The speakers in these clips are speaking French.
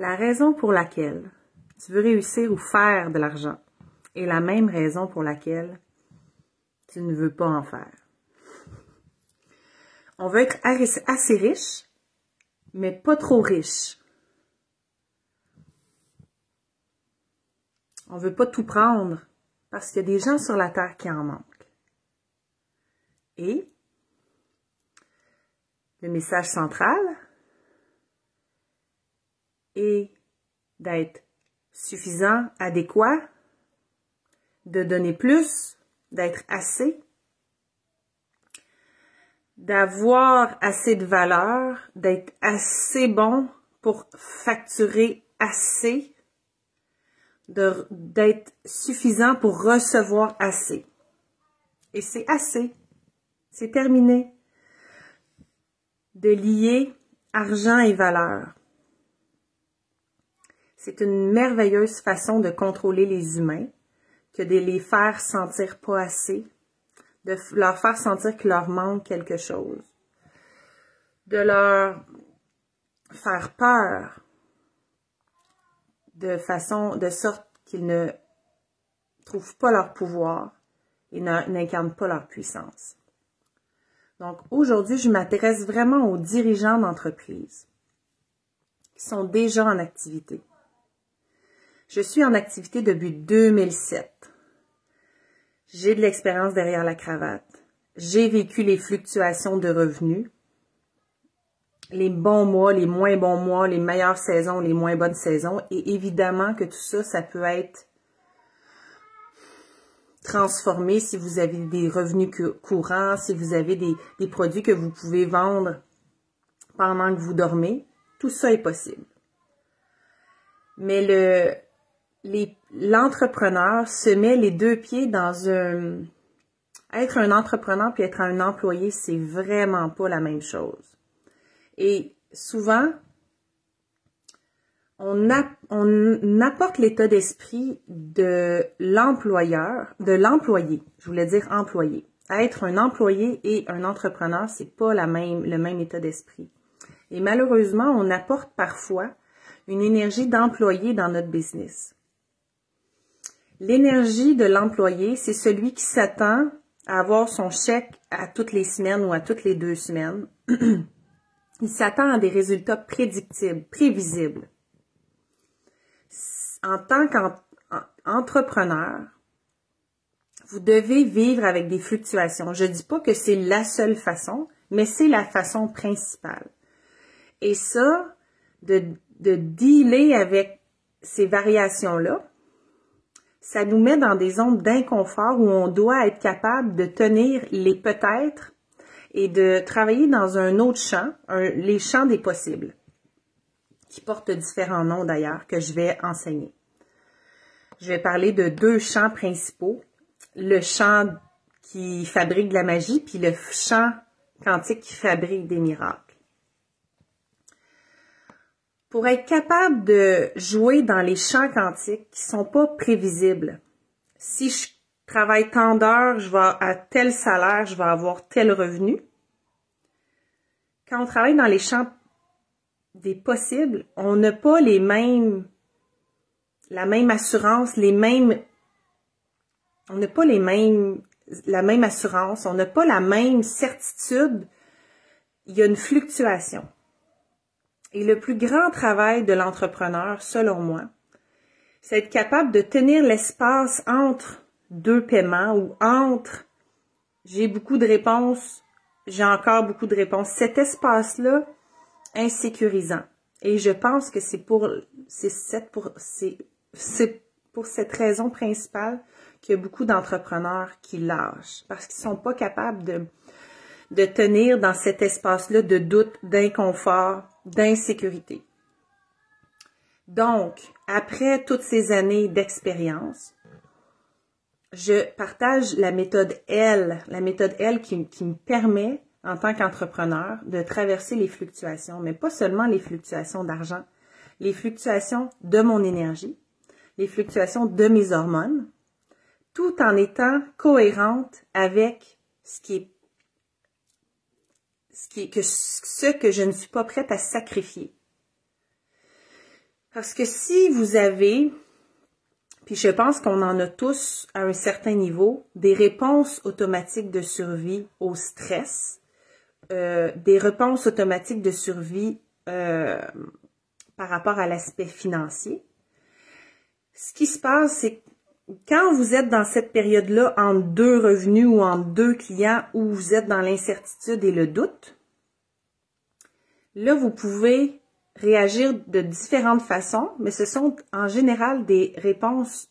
La raison pour laquelle tu veux réussir ou faire de l'argent est la même raison pour laquelle tu ne veux pas en faire. On veut être assez riche, mais pas trop riche. On veut pas tout prendre parce qu'il y a des gens sur la terre qui en manquent. Et le message central est d'être suffisant, adéquat, de donner plus, d'être assez, d'avoir assez de valeur, d'être assez bon pour facturer assez, d'être suffisant pour recevoir assez. Et c'est assez. C'est terminé. De lier argent et valeur. C'est une merveilleuse façon de contrôler les humains que de les faire sentir pas assez, de leur faire sentir qu'il leur manque quelque chose, de leur faire peur de sorte qu'ils ne trouvent pas leur pouvoir et n'incarnent pas leur puissance. Donc aujourd'hui, je m'intéresse vraiment aux dirigeants d'entreprise qui sont déjà en activité. Je suis en activité depuis 2007. J'ai de l'expérience derrière la cravate. J'ai vécu les fluctuations de revenus, les bons mois, les moins bons mois, les meilleures saisons, les moins bonnes saisons. Et évidemment que tout ça, ça peut être transformé si vous avez des revenus courants, si vous avez des produits que vous pouvez vendre pendant que vous dormez. Tout ça est possible. Mais l'entrepreneur se met les deux pieds dans un... Être un entrepreneur puis être un employé, c'est vraiment pas la même chose. Et souvent, on apporte l'état d'esprit de l'employeur, de l'employé. Je voulais dire employé. Être un employé et un entrepreneur, c'est pas le même état d'esprit. Et malheureusement, on apporte parfois une énergie d'employé dans notre business. L'énergie de l'employé, c'est celui qui s'attend à avoir son chèque à toutes les semaines ou à toutes les 2 semaines. Il s'attend à des résultats prédictibles, prévisibles. En tant qu'entrepreneur, vous devez vivre avec des fluctuations. Je ne dis pas que c'est la seule façon, mais c'est la façon principale. Et ça, de dealer avec ces variations-là, ça nous met dans des zones d'inconfort où on doit être capable de tenir les peut-être et de travailler dans un autre champ, les champs des possibles, qui portent différents noms d'ailleurs, que je vais enseigner. Je vais parler de 2 champs principaux, le champ qui fabrique de la magie, puis le champ quantique qui fabrique des miracles. Pour être capable de jouer dans les champs quantiques qui sont pas prévisibles, si je travaille tant d'heures, je vais à tel salaire, je vais avoir tel revenu. Quand on travaille dans les champs des possibles, on n'a pas la même assurance, on n'a pas la même assurance, on n'a pas la même certitude. Il y a une fluctuation. Et le plus grand travail de l'entrepreneur, selon moi, c'est être capable de tenir l'espace entre 2 paiements ou entre j'ai beaucoup de réponses, j'ai encore beaucoup de réponses. Cet espace-là, insécurisant. Et je pense que c'est pour cette raison principale qu'il y a beaucoup d'entrepreneurs qui lâchent. Parce qu'ils ne sont pas capables de tenir dans cet espace-là de doute, d'inconfort, d'insécurité. Donc, après toutes ces années d'expérience, je partage la méthode L qui me permet, en tant qu'entrepreneur, de traverser les fluctuations, mais pas seulement les fluctuations d'argent, les fluctuations de mon énergie, les fluctuations de mes hormones, tout en étant cohérente avec ce que je ne suis pas prête à sacrifier. Parce que si vous avez, puis je pense qu'on en a tous à un certain niveau, des réponses automatiques de survie au stress, des réponses automatiques de survie par rapport à l'aspect financier. Ce qui se passe, c'est que quand vous êtes dans cette période-là, entre deux revenus ou entre deux clients, où vous êtes dans l'incertitude et le doute, là, vous pouvez réagir de différentes façons, mais ce sont en général des réponses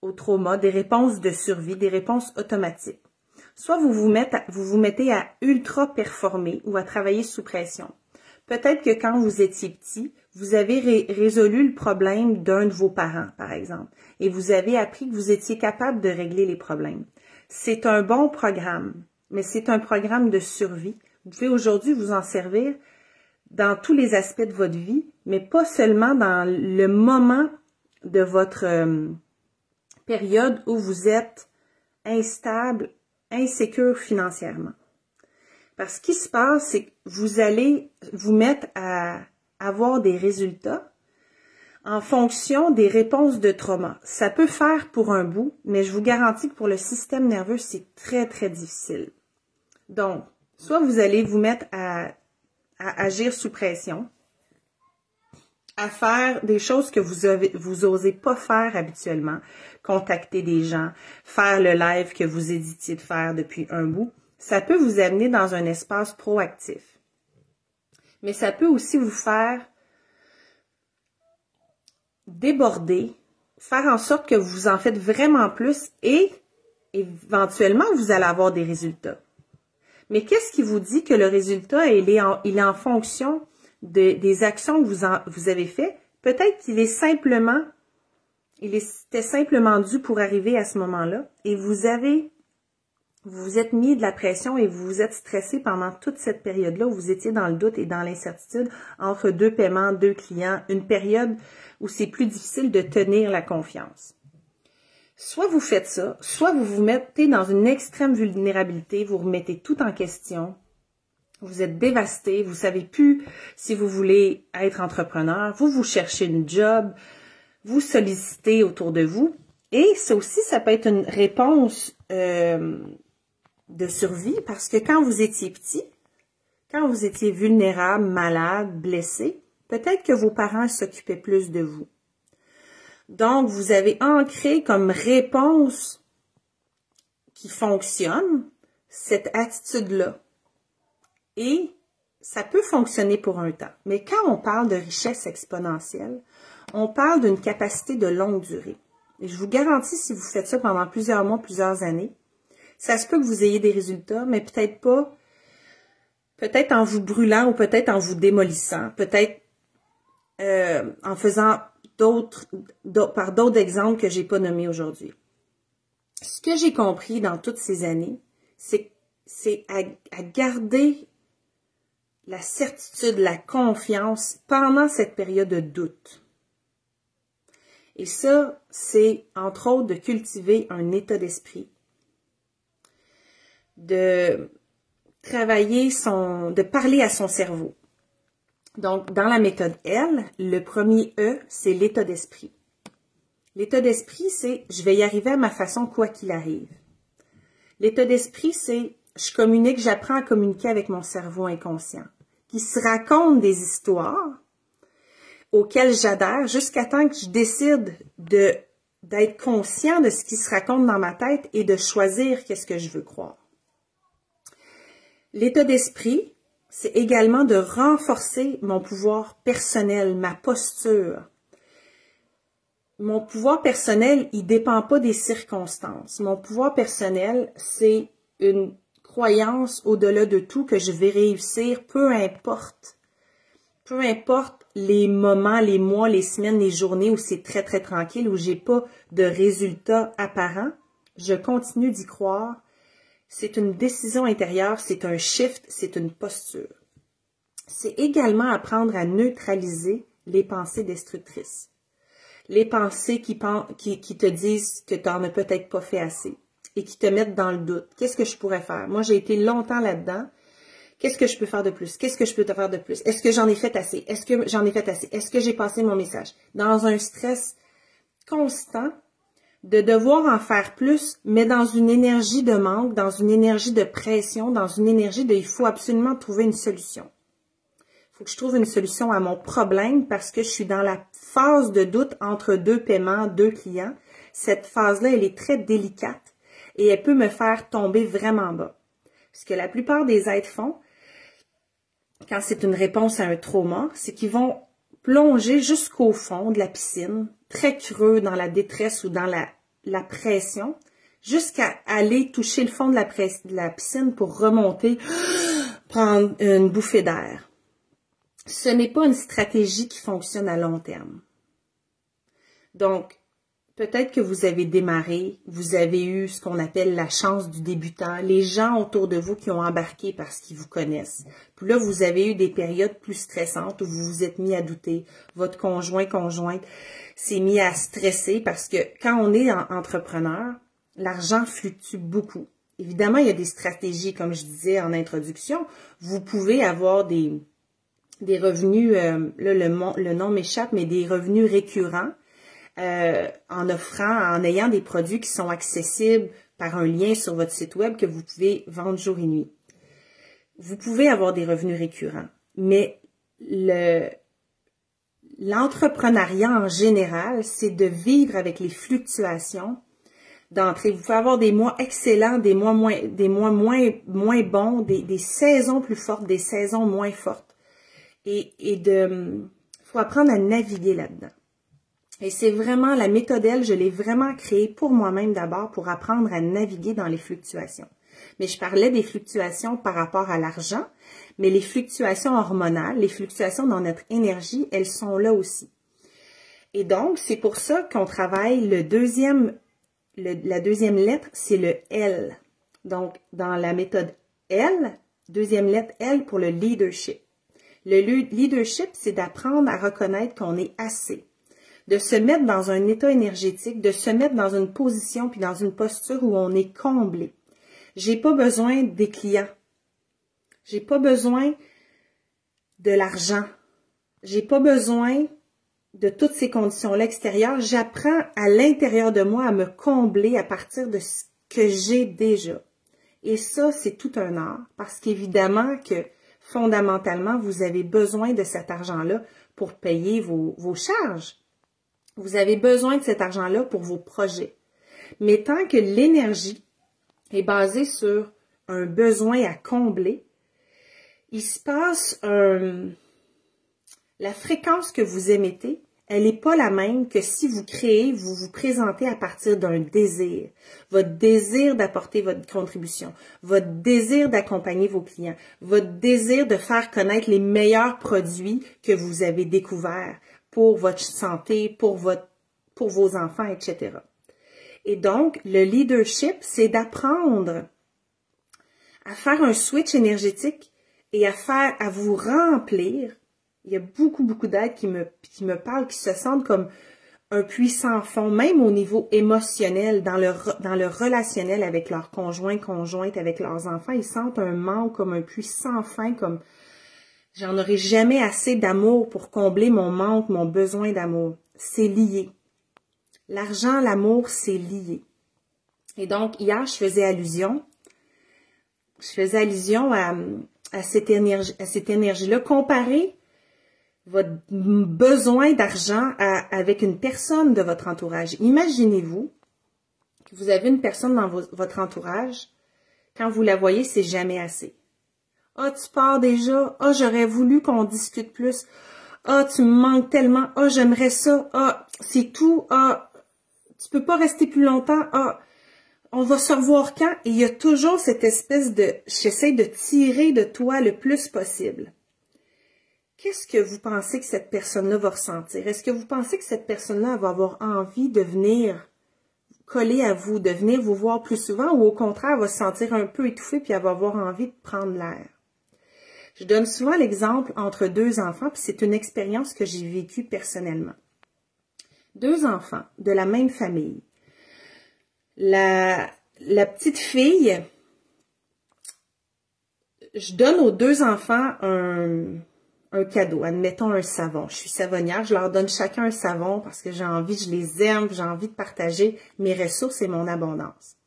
au trauma, des réponses de survie, des réponses automatiques. Soit vous vous mettez à ultra performer ou à travailler sous pression. Peut-être que quand vous étiez petit, vous avez résolu le problème d'un de vos parents, par exemple, et vous avez appris que vous étiez capable de régler les problèmes. C'est un bon programme, mais c'est un programme de survie. Vous pouvez aujourd'hui vous en servir dans tous les aspects de votre vie, mais pas seulement dans le moment de votre période où vous êtes instable, insécure financièrement. Parce que ce qui se passe, c'est que vous allez vous mettre à avoir des résultats en fonction des réponses de trauma. Ça peut faire pour un bout, mais je vous garantis que pour le système nerveux, c'est très, très difficile. Donc, soit vous allez vous mettre à agir sous pression, à faire des choses que vous osez pas faire habituellement, contacter des gens, faire le live que vous hésitiez de faire depuis un bout, ça peut vous amener dans un espace proactif. Mais ça peut aussi vous faire déborder, faire en sorte que vous en faites vraiment plus et éventuellement vous allez avoir des résultats. Mais qu'est-ce qui vous dit que le résultat il est en fonction des actions que vous avez faites? Peut-être qu'il est simplement, était simplement dû pour arriver à ce moment-là et vous vous êtes mis de la pression et vous vous êtes stressé pendant toute cette période-là où vous étiez dans le doute et dans l'incertitude entre deux paiements, deux clients, une période où c'est plus difficile de tenir la confiance. Soit vous faites ça, soit vous vous mettez dans une extrême vulnérabilité, vous remettez tout en question, vous êtes dévasté, vous savez plus si vous voulez être entrepreneur, vous cherchez une job, vous sollicitez autour de vous. Et ça aussi, ça peut être une réponse de survie parce que quand vous étiez petit, quand vous étiez vulnérable, malade, blessé, peut-être que vos parents s'occupaient plus de vous. Donc, vous avez ancré comme réponse qui fonctionne cette attitude-là. Et ça peut fonctionner pour un temps. Mais quand on parle de richesse exponentielle, on parle d'une capacité de longue durée. Et je vous garantis, si vous faites ça pendant plusieurs mois, plusieurs années, ça se peut que vous ayez des résultats, mais peut-être pas, peut-être en vous brûlant ou peut-être en vous démolissant, peut-être en faisant par d'autres exemples que j'ai pas nommés aujourd'hui. Ce que j'ai compris dans toutes ces années, c'est à garder la certitude, la confiance pendant cette période de doute. Et ça, c'est entre autres de cultiver un état d'esprit, de travailler de parler à son cerveau. Donc, dans la méthode L, le premier E, c'est l'état d'esprit. L'état d'esprit, c'est « je vais y arriver à ma façon quoi qu'il arrive ». L'état d'esprit, c'est « je communique, j'apprends à communiquer avec mon cerveau inconscient », qui se raconte des histoires auxquelles j'adhère jusqu'à temps que je décide d'être conscient de ce qui se raconte dans ma tête et de choisir qu'est-ce que je veux croire. L'état d'esprit, c'est également de renforcer mon pouvoir personnel, ma posture. Mon pouvoir personnel, il dépend pas des circonstances. Mon pouvoir personnel, c'est une croyance au-delà de tout que je vais réussir, peu importe les moments, les mois, les semaines, les journées où c'est très, très tranquille, où j'ai pas de résultats apparents, je continue d'y croire. C'est une décision intérieure, c'est un shift, c'est une posture. C'est également apprendre à neutraliser les pensées destructrices. Les pensées qui te disent que tu n'en as peut-être pas fait assez et qui te mettent dans le doute. Qu'est-ce que je pourrais faire? Moi, j'ai été longtemps là-dedans. Qu'est-ce que je peux faire de plus? Qu'est-ce que je peux faire de plus? Est-ce que j'en ai fait assez? Est-ce que j'en ai fait assez? Est-ce que j'ai passé mon message? Dans un stress constant de devoir en faire plus, mais dans une énergie de manque, dans une énergie de pression, dans une énergie de il faut absolument trouver une solution. Il faut que je trouve une solution à mon problème parce que je suis dans la phase de doute entre deux paiements, deux clients. Cette phase-là, elle est très délicate et elle peut me faire tomber vraiment bas. Ce que la plupart des êtres font, quand c'est une réponse à un trauma, c'est qu'ils vont plonger jusqu'au fond de la piscine, très creux dans la détresse ou dans la pression, jusqu'à aller toucher le fond de la piscine pour remonter, prendre une bouffée d'air. Ce n'est pas une stratégie qui fonctionne à long terme. Donc, peut-être que vous avez démarré, vous avez eu ce qu'on appelle la chance du débutant, les gens autour de vous qui ont embarqué parce qu'ils vous connaissent. Puis là, vous avez eu des périodes plus stressantes où vous vous êtes mis à douter. Votre conjointe s'est mis à stresser parce que quand on est entrepreneur, l'argent fluctue beaucoup. Évidemment, il y a des stratégies, comme je disais en introduction. Vous pouvez avoir des revenus, là le nom m'échappe, mais des revenus récurrents. En ayant des produits qui sont accessibles par un lien sur votre site web que vous pouvez vendre jour et nuit. Vous pouvez avoir des revenus récurrents, mais l'entrepreneuriat en général, c'est de vivre avec les fluctuations d'entrée. Vous pouvez avoir des mois excellents, des mois moins bons, des saisons plus fortes, des saisons moins fortes. Faut apprendre à naviguer là-dedans. Et c'est vraiment, la méthode L, je l'ai vraiment créée pour moi-même d'abord, pour apprendre à naviguer dans les fluctuations. Mais je parlais des fluctuations par rapport à l'argent, mais les fluctuations hormonales, les fluctuations dans notre énergie, elles sont là aussi. Et donc, c'est pour ça qu'on travaille la deuxième lettre, c'est le L. Donc, dans la méthode L, deuxième lettre L pour le leadership. Le leadership, c'est d'apprendre à reconnaître qu'on est assez. De se mettre dans un état énergétique, de se mettre dans une position puis dans une posture où on est comblé. J'ai pas besoin des clients. J'ai pas besoin de l'argent. J'ai pas besoin de toutes ces conditions-là extérieures. J'apprends à l'intérieur de moi à me combler à partir de ce que j'ai déjà. Et ça, c'est tout un art parce qu'évidemment que fondamentalement, vous avez besoin de cet argent-là pour payer vos charges. Vous avez besoin de cet argent-là pour vos projets. Mais tant que l'énergie est basée sur un besoin à combler, il se passe la fréquence que vous émettez, elle n'est pas la même que si vous créez, vous vous présentez à partir d'un désir. Votre désir d'apporter votre contribution, votre désir d'accompagner vos clients, votre désir de faire connaître les meilleurs produits que vous avez découverts pour votre santé, pour vos enfants, etc. Et donc, le leadership, c'est d'apprendre à faire un switch énergétique et à vous remplir. Il y a beaucoup d'êtres qui me parlent, qui se sentent comme un puits sans fond, même au niveau émotionnel, dans le relationnel avec leurs conjointes, avec leurs enfants. Ils sentent un manque, comme un puits sans fin, comme j'en aurai jamais assez d'amour pour combler mon manque, mon besoin d'amour. C'est lié. L'argent, l'amour, c'est lié. Et donc, hier, je faisais allusion à cette énergie-là. Comparez votre besoin d'argent avec une personne de votre entourage. Imaginez-vous que vous avez une personne dans votre entourage. Quand vous la voyez, c'est jamais assez. « Ah, tu pars déjà. Ah, j'aurais voulu qu'on discute plus. Ah, tu me manques tellement. Ah, j'aimerais ça. Ah, c'est tout. Ah, tu peux pas rester plus longtemps. Ah, on va se revoir quand? » Et il y a toujours cette espèce de... J'essaie de tirer de toi le plus possible. Qu'est-ce que vous pensez que cette personne-là va ressentir? Est-ce que vous pensez que cette personne-là va avoir envie de venir coller à vous, de venir vous voir plus souvent, ou au contraire, elle va se sentir un peu étouffée puis elle va avoir envie de prendre l'air? Je donne souvent l'exemple entre deux enfants, puis c'est une expérience que j'ai vécue personnellement. Deux enfants de la même famille. La petite fille je donne aux 2 enfants un cadeau, admettons un savon. Je suis savonnière, je leur donne chacun un savon parce que j'ai envie, je les aime, j'ai envie de partager mes ressources et mon abondance.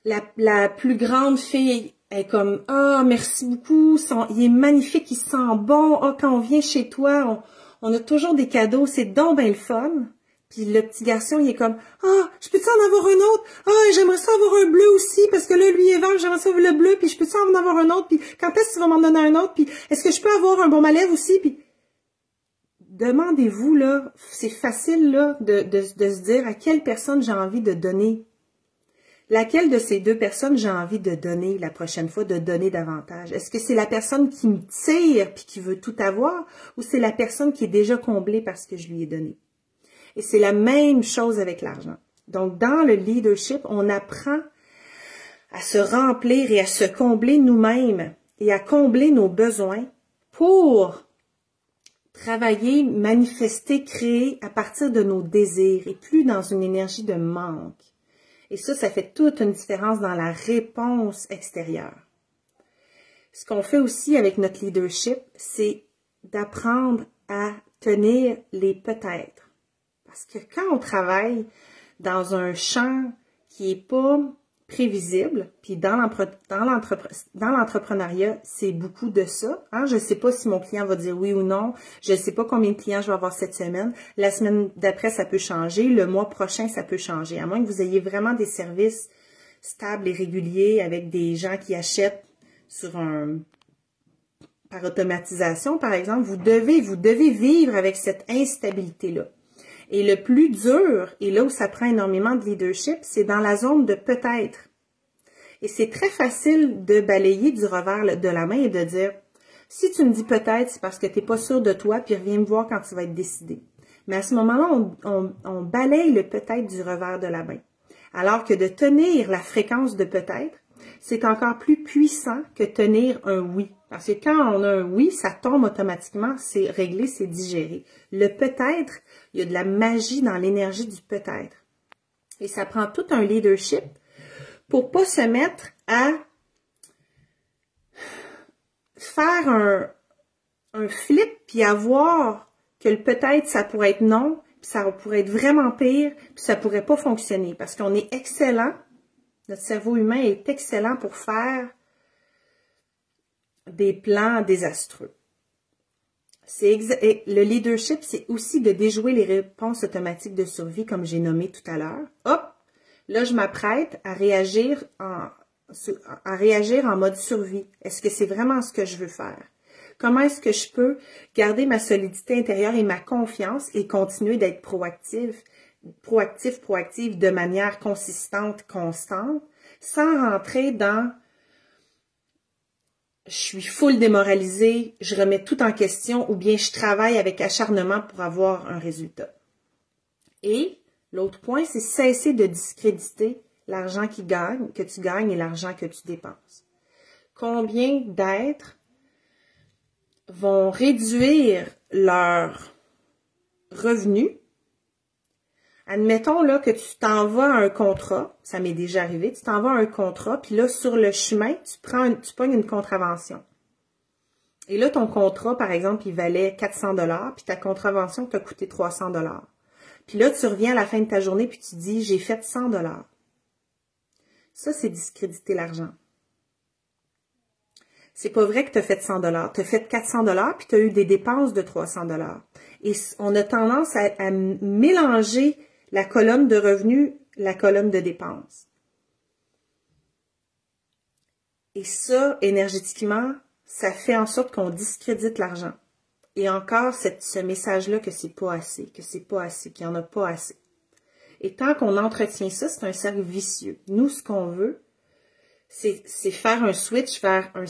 La plus grande fille est comme « Ah, merci beaucoup, il est magnifique, il sent bon, ah, quand on vient chez toi, on a toujours des cadeaux, c'est donc bien le fun. » Puis le petit garçon, il est comme « Ah, je peux-tu en avoir un autre? Ah, j'aimerais ça avoir un bleu aussi, parce que là, lui est vert, j'aimerais ça avoir le bleu, puis je peux-tu en avoir un autre? Puis quand est-ce que tu vas m'en donner un autre? Puis est-ce que je peux avoir un baume à lèvres aussi? » Puis demandez-vous, là, c'est facile, là, de se dire à quelle personne j'ai envie de donner. Laquelle de ces 2 personnes j'ai envie de donner la prochaine fois, de donner davantage? Est-ce que c'est la personne qui me tire puis qui veut tout avoir, ou c'est la personne qui est déjà comblée parce que je lui ai donné? Et c'est la même chose avec l'argent. Donc, dans le leadership, on apprend à se remplir et à se combler nous-mêmes et à combler nos besoins pour travailler, manifester, créer à partir de nos désirs et plus dans une énergie de manque. Et ça fait toute une différence dans la réponse extérieure. Ce qu'on fait aussi avec notre leadership, c'est d'apprendre à tenir les peut-être. Parce que quand on travaille dans un champ qui n'est pas prévisible, puis dans l'entrepreneuriat, c'est beaucoup de ça. Hein? Je ne sais pas si mon client va dire oui ou non. Je ne sais pas combien de clients je vais avoir cette semaine. La semaine d'après, ça peut changer. Le mois prochain, ça peut changer. À moins que vous ayez vraiment des services stables et réguliers avec des gens qui achètent par automatisation, par exemple. Vous devez vivre avec cette instabilité-là. Et le plus dur, et là où ça prend énormément de leadership, c'est dans la zone de peut-être. Et c'est très facile de balayer du revers de la main et de dire, si tu me dis peut-être, c'est parce que tu n'es pas sûr de toi, puis reviens me voir quand tu vas être décidé. Mais à ce moment-là, on balaye le peut-être du revers de la main. Alors que de tenir la fréquence de peut-être, c'est encore plus puissant que tenir un oui. Parce que quand on a un oui, ça tombe automatiquement, c'est réglé, c'est digéré. Le peut-être, il y a de la magie dans l'énergie du peut-être. Et ça prend tout un leadership pour pas se mettre à faire un flip puis à voir que le peut-être, ça pourrait être non, puis ça pourrait être vraiment pire, puis ça pourrait pas fonctionner. Parce qu'on est excellent, notre cerveau humain est excellent pour faire des plans désastreux. Le leadership, c'est aussi de déjouer les réponses automatiques de survie, comme j'ai nommé tout à l'heure. Hop, là, je m'apprête à réagir en mode survie. Est-ce que c'est vraiment ce que je veux faire? Comment est-ce que je peux garder ma solidité intérieure et ma confiance et continuer d'être proactive de manière consistante, constante, sans rentrer dans je suis full démoralisée, je remets tout en question ou bien je travaille avec acharnement pour avoir un résultat. Et l'autre point, c'est cesser de discréditer l'argent que tu gagnes et l'argent que tu dépenses. Combien d'êtres vont réduire leurs revenus? Admettons là que tu t'envoies un contrat, ça m'est déjà arrivé, tu t'envoies un contrat, puis là, sur le chemin, tu pognes une contravention. Et là, ton contrat, par exemple, il valait 400 $, puis ta contravention t'a coûté 300 $. Puis là, tu reviens à la fin de ta journée, puis tu dis, j'ai fait 100 $. Ça, c'est discréditer l'argent. C'est pas vrai que tu as fait 100 $. Tu as fait 400 $, puis tu as eu des dépenses de 300 $. Et on a tendance à mélanger la colonne de revenus, la colonne de dépenses. Et ça, énergétiquement, ça fait en sorte qu'on discrédite l'argent. Et encore, ce message-là que c'est pas assez, qu'il n'y en a pas assez. Et tant qu'on entretient ça, c'est un cercle vicieux. Nous, ce qu'on veut, c'est faire un switch vers le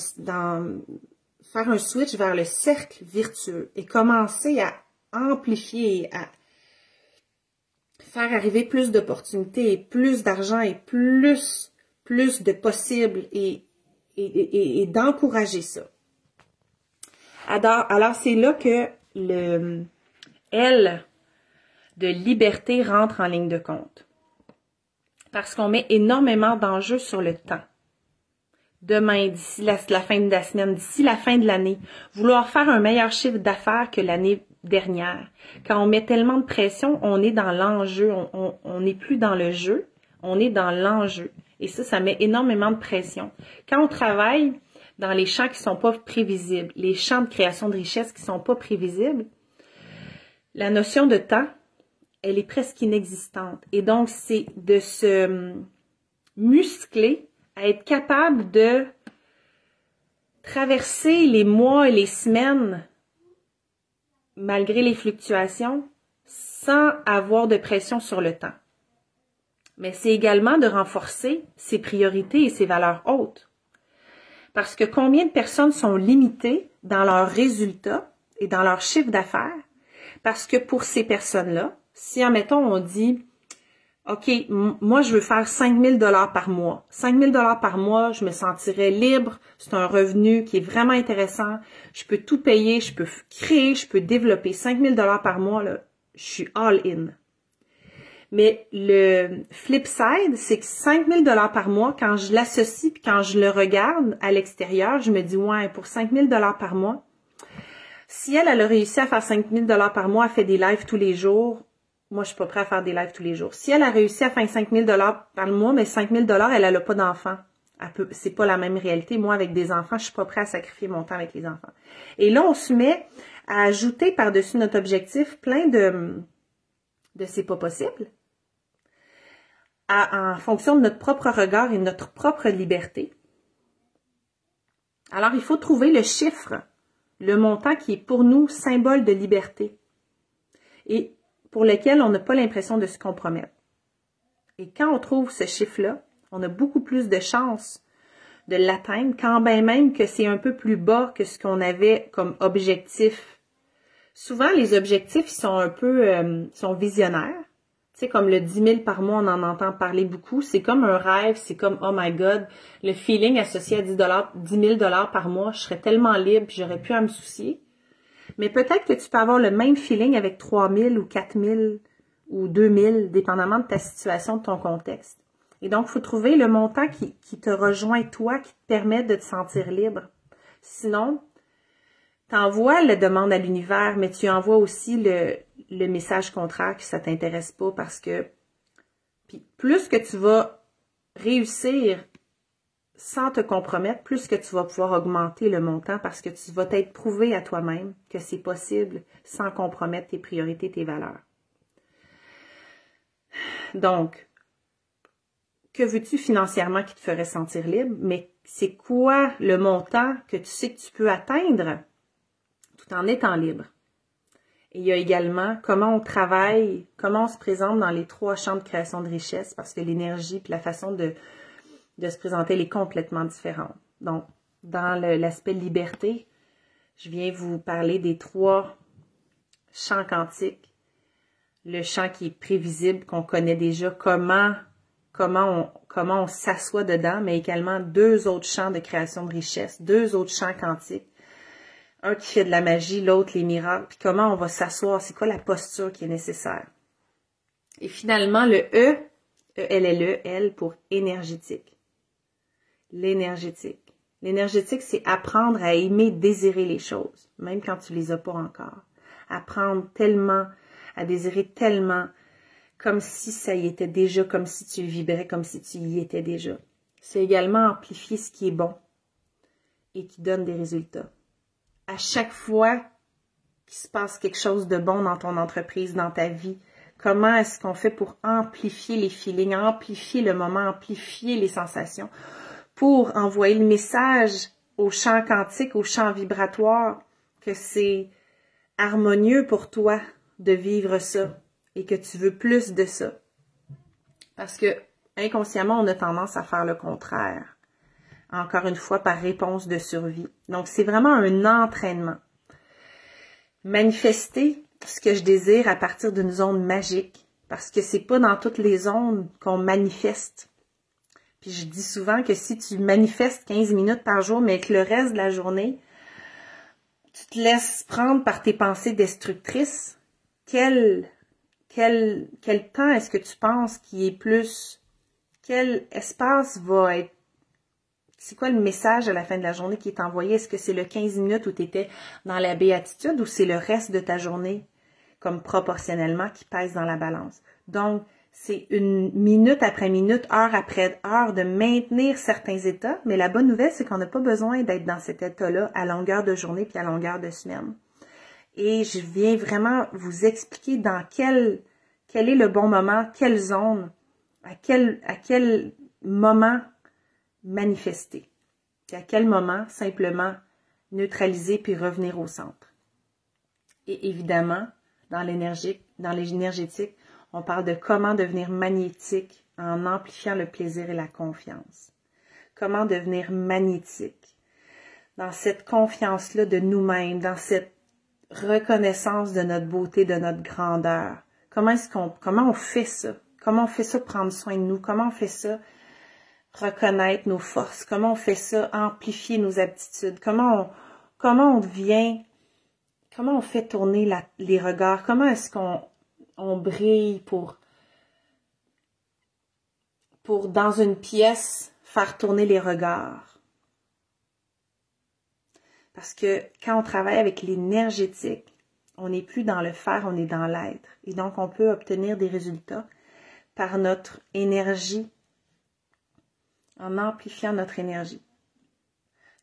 cercle vertueux et commencer à amplifier, à faire arriver plus d'opportunités et plus d'argent et plus de possibles et d'encourager ça. Alors c'est là que le L de liberté rentre en ligne de compte. Parce qu'on met énormément d'enjeux sur le temps. demain, d'ici la fin de la semaine, d'ici la fin de l'année, vouloir faire un meilleur chiffre d'affaires que l'année dernière. Quand on met tellement de pression, on est dans l'enjeu, on n'est plus dans le jeu, on est dans l'enjeu. Et ça met énormément de pression. Quand on travaille dans les champs qui sont pas prévisibles, les champs de création de richesse qui sont pas prévisibles, la notion de temps, elle est presque inexistante. Et donc, c'est de se muscler à être capable de traverser les mois et les semaines malgré les fluctuations sans avoir de pression sur le temps. Mais c'est également de renforcer ses priorités et ses valeurs hautes. Parce que combien de personnes sont limitées dans leurs résultats et dans leur chiffre d'affaires? Parce que pour ces personnes-là, si, admettons, on dit, OK, moi, je veux faire 5 000 $ par mois. 5 000 $ par mois, je me sentirais libre. C'est un revenu qui est vraiment intéressant. Je peux tout payer, je peux créer, je peux développer. 5 000 $ par mois, là, je suis all-in. Mais le flip side, c'est que 5 000 $ par mois, quand je l'associe puis quand je le regarde à l'extérieur, je me dis, ouais, pour 5 000 $ par mois, si elle a réussi à faire 5 000 $ par mois, elle fait des lives tous les jours, moi, je suis pas prête à faire des lives tous les jours. Si elle a réussi à faire 5 000 $ par mois, mais 5 000 $, elle a pas d'enfants. C'est pas la même réalité. Moi, avec des enfants, je suis pas prête à sacrifier mon temps avec les enfants. Et là, on se met à ajouter par-dessus notre objectif plein de c'est pas possible. En fonction de notre propre regard et de notre propre liberté. Alors, il faut trouver le chiffre, le montant qui est pour nous symbole de liberté et pour lequel on n'a pas l'impression de se compromettre. Et quand on trouve ce chiffre-là, on a beaucoup plus de chances de l'atteindre, quand bien même que c'est un peu plus bas que ce qu'on avait comme objectif. Souvent, les objectifs ils sont un peu sont visionnaires. Tu sais, comme le 10 000 par mois, on en entend parler beaucoup. C'est comme un rêve, c'est comme, oh my God, le feeling associé à 10 000 $ par mois, je serais tellement libre, puis j'aurais plus à me soucier. Mais peut-être que tu peux avoir le même feeling avec 3 000 ou 4 000 ou 2 000, dépendamment de ta situation, de ton contexte. Et donc, il faut trouver le montant qui te rejoint toi, qui te permet de te sentir libre. Sinon, tu envoies la demande à l'univers, mais tu envoies aussi le message contraire que ça t'intéresse pas parce que puis plus que tu vas réussir sans te compromettre, plus que tu vas pouvoir augmenter le montant parce que tu vas t'être prouvé à toi-même que c'est possible sans compromettre tes priorités, tes valeurs. Donc, que veux-tu financièrement qui te ferait sentir libre? Mais c'est quoi le montant que tu sais que tu peux atteindre tout en étant libre? Et il y a également comment on travaille, comment on se présente dans les 3 champs de création de richesse parce que l'énergie et la façon de se présenter elle est complètement différente. Donc, dans l'aspect liberté, je viens vous parler des 3 champs quantiques. Le champ qui est prévisible, qu'on connaît déjà, comment on s'assoit dedans, mais également 2 autres champs de création de richesse, 2 autres champs quantiques. Un qui fait de la magie, l'autre les miracles, puis comment on va s'asseoir, c'est quoi la posture qui est nécessaire. Et finalement, le E, L pour énergétique. L'énergétique. L'énergétique, c'est apprendre à aimer, désirer les choses, même quand tu les as pas encore. Apprendre tellement, à désirer tellement, comme si ça y était déjà, comme si tu vibrais, comme si tu y étais déjà. C'est également amplifier ce qui est bon et qui donne des résultats. À chaque fois qu'il se passe quelque chose de bon dans ton entreprise, dans ta vie, comment est-ce qu'on fait pour amplifier les feelings, amplifier le moment, amplifier les sensations, pour envoyer le message au champ quantique, au champ vibratoire, que c'est harmonieux pour toi de vivre ça et que tu veux plus de ça. Parce que inconsciemment, on a tendance à faire le contraire. Encore une fois, par réponse de survie. Donc, c'est vraiment un entraînement. Manifester ce que je désire à partir d'une zone magique, parce que c'est pas dans toutes les zones qu'on manifeste. Puis je dis souvent que si tu manifestes 15 minutes par jour, mais que le reste de la journée, tu te laisses prendre par tes pensées destructrices, quel temps est-ce que tu penses qui est plus... Quel espace va être C'est quoi le message à la fin de la journée qui est envoyé? Est-ce que c'est le 15 minutes où tu étais dans la béatitude ou c'est le reste de ta journée, comme proportionnellement, qui pèse dans la balance? Donc, c'est une minute après minute, heure après heure de maintenir certains états, mais la bonne nouvelle, c'est qu'on n'a pas besoin d'être dans cet état-là à longueur de journée puis à longueur de semaine. Et je viens vraiment vous expliquer dans quel est le bon moment, quelle zone, à quel moment manifester. Et à quel moment simplement neutraliser puis revenir au centre. Et évidemment, dans l'énergétique, on parle de comment devenir magnétique en amplifiant le plaisir et la confiance. Comment devenir magnétique dans cette confiance-là de nous-mêmes, dans cette reconnaissance de notre beauté, de notre grandeur. Comment on fait ça? Comment on fait ça prendre soin de nous? Comment on fait ça reconnaître nos forces? Comment on fait ça amplifier nos aptitudes? Comment on fait tourner les regards? Comment est-ce qu'on brille pour dans une pièce faire tourner les regards? Parce que quand on travaille avec l'énergétique, on n'est plus dans le faire, on est dans l'être. Et donc, on peut obtenir des résultats par notre énergie, en amplifiant notre énergie.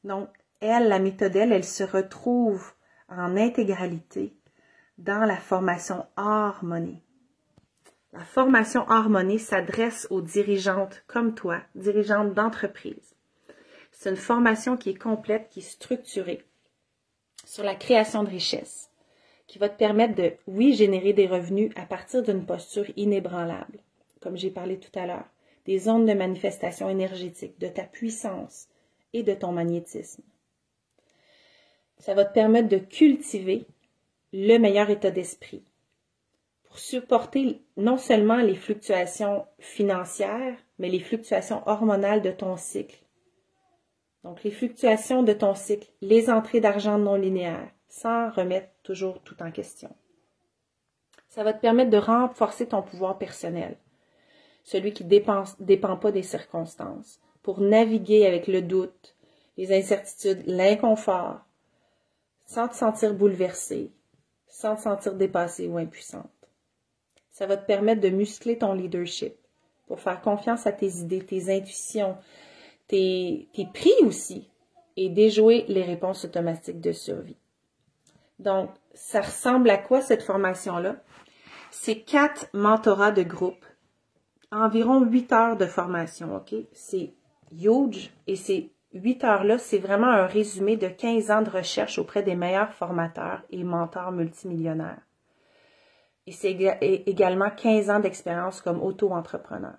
Donc, la méthode, elle se retrouve en intégralité dans la formation Harmonie. La formation Harmonie s'adresse aux dirigeantes comme toi, dirigeantes d'entreprise. C'est une formation qui est complète, qui est structurée sur la création de richesse, qui va te permettre de, oui, générer des revenus à partir d'une posture inébranlable, comme j'ai parlé tout à l'heure, des ondes de manifestation énergétique, de ta puissance et de ton magnétisme. Ça va te permettre de cultiver le meilleur état d'esprit pour supporter non seulement les fluctuations financières, mais les fluctuations hormonales de ton cycle. Donc, les fluctuations de ton cycle, les entrées d'argent non linéaires, sans remettre toujours tout en question. Ça va te permettre de renforcer ton pouvoir personnel, celui qui ne dépend pas des circonstances, pour naviguer avec le doute, les incertitudes, l'inconfort, sans te sentir bouleversée, sans te sentir dépassée ou impuissante. Ça va te permettre de muscler ton leadership, pour faire confiance à tes idées, tes intuitions, tes prix aussi, et déjouer les réponses automatiques de survie. Donc, ça ressemble à quoi cette formation-là? C'est 4 mentorats de groupe, environ 8 heures de formation, OK? C'est huge, et ces 8 heures-là, c'est vraiment un résumé de 15 ans de recherche auprès des meilleurs formateurs et mentors multimillionnaires. Et c'est également 15 ans d'expérience comme auto-entrepreneur.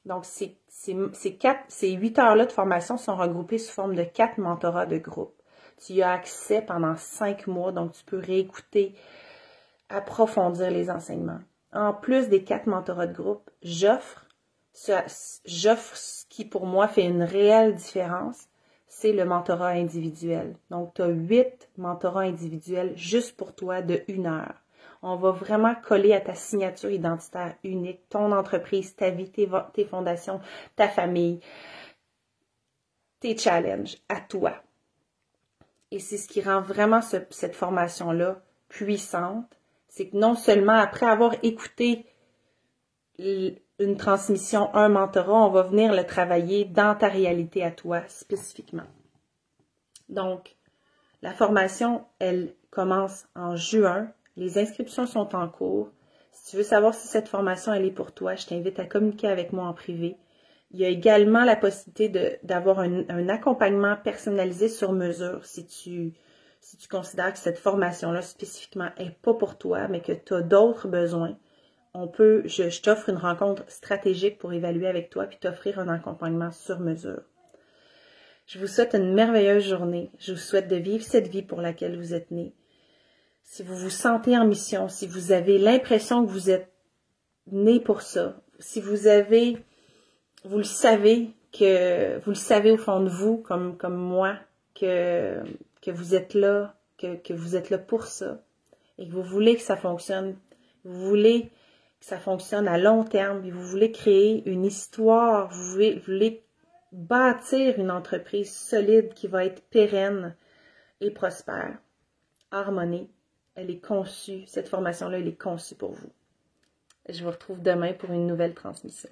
Donc, ces 8 heures-là de formation sont regroupées sous forme de 4 mentorats de groupe. Tu y as accès pendant 5 mois, donc tu peux réécouter, approfondir les enseignements. En plus des 4 mentorats de groupe, j'offre ce qui pour moi fait une réelle différence, c'est le mentorat individuel. Donc, tu as 8 mentorats individuels juste pour toi de 1 heure. On va vraiment coller à ta signature identitaire unique, ton entreprise, ta vie, tes fondations, ta famille, tes challenges, à toi. Et c'est ce qui rend vraiment cette formation-là puissante. C'est que non seulement après avoir écouté une transmission, un mentorat, on va venir le travailler dans ta réalité à toi spécifiquement. Donc, la formation, elle commence en juin. Les inscriptions sont en cours. Si tu veux savoir si cette formation elle est pour toi, je t'invite à communiquer avec moi en privé. Il y a également la possibilité d'avoir un accompagnement personnalisé sur mesure si tu considères que cette formation-là spécifiquement n'est pas pour toi, mais que tu as d'autres besoins. Je t'offre une rencontre stratégique pour évaluer avec toi puis t'offrir un accompagnement sur mesure. Je vous souhaite une merveilleuse journée. Je vous souhaite de vivre cette vie pour laquelle vous êtes né. Si vous vous sentez en mission, si vous avez l'impression que vous êtes né pour ça, si vous le savez au fond de vous, comme moi, que vous êtes là, que vous êtes là pour ça, et que vous voulez que ça fonctionne, vous voulez que ça fonctionne à long terme, et vous voulez créer une histoire, vous voulez bâtir une entreprise solide qui va être pérenne et prospère. Harmonie, elle est conçue, cette formation-là, elle est conçue pour vous. Je vous retrouve demain pour une nouvelle transmission.